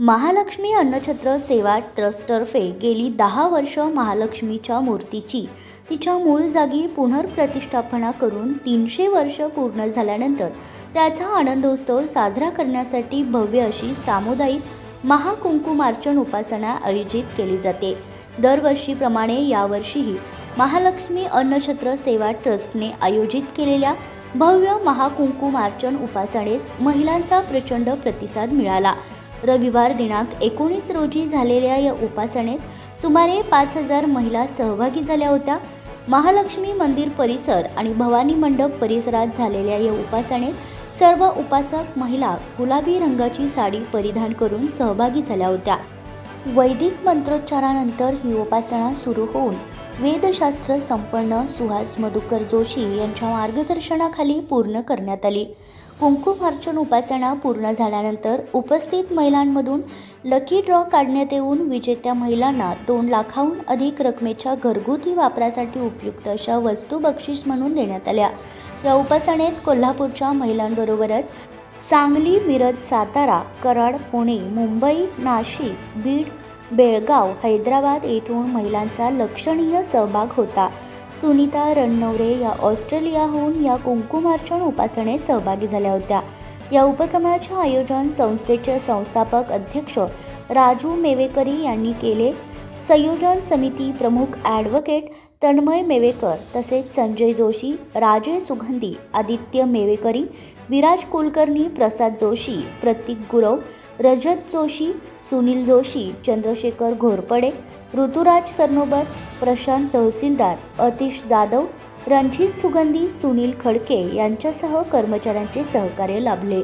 महालक्ष्मी अन्नछत्र सेवा ट्रस्टतर्फे गेली 10 वर्ष महालक्ष्मीच्या मूर्तीची तिच्या मूळ जागी पुनर्प्रतिष्ठापना करून 300 वर्ष पूर्ण झाल्यानंतर त्याचा आनंदोत्सव साजरा करण्यासाठी भव्य अशी सामुदायिक महाकुंकुमार्चन उपासना आयोजित केली जाते। दरवर्षीप्रमाणे यावर्षीही महालक्ष्मी अन्नछत्र सेवा ट्रस्टने आयोजित केलेल्या भव्य महाकुंकुमार्चन उपासनेस महिलांचा प्रचंड प्रतिसाद मिळाला। रविवार दिनांक 19 रोजी झालेल्या या उपासनेत सुमारे 5000 महिला सहभागी झाल्या होत्या। महालक्ष्मी मंदिर परिसर आणि भवानी मंडप परिसरात झालेल्या या उपासनेत सर्व उपासक महिला गुलाबी रंगाची साडी परिधान करून सहभागी झाल्या होत्या। वैदिक मंत्रोच्चारानंतर ही उपासना सुरू होऊन वेदशास्त्र संपन्न सुहास मधुकर जोशी यांच्या मार्गदर्शनाखाली पूर्ण करण्यात आली। कुंकुमार्चन उपासना पूर्ण झाल्यानंतर उपस्थित महिलांमधून लकी ड्रॉ काढण्यात येऊन विजेत्या महिलांना 2 लाखाहून अधिक रकमेच्या घरगुती वापरासाठी उपयुक्त अशा वस्तू बक्षीस म्हणून देण्यात आल्या। या उपासनेत कोल्हापूरच्या महिलांबरोबरच सांगली, मिरज, सातारा, कराड, पुणे, मुंबई, नाशिक, बीड, बेळगाव, हैदराबाद येथून महिलांचा लक्षणीय सहभाग होता। सुनीता रणनवरे या ऑस्ट्रेलियाहून या कुंकुमार्चन उपासनेत सहभागी झाल्या होत्या। या उपक्रमाचे आयोजन संस्थेचे संस्थापक अध्यक्ष राजू मेवेकरी यांनी केले। संयोजन समिती प्रमुख ॲडव्होकेट तन्मय मेवेकर तसेच संजय जोशी, राजेश सुगंधी, आदित्य मेवेकरी, विराज कुलकर्णी, प्रसाद जोशी, प्रतीक गुरव, रजत जोशी, सुनील जोशी, चंद्रशेखर घोरपडे, ऋतुराज सरनोबत, प्रशांत तहसीलदार, अतिश जाधव, रणजित सुगंधी, सुनील खडके यांच्यासह कर्मचाऱ्यांचे सहकार्य लाभले।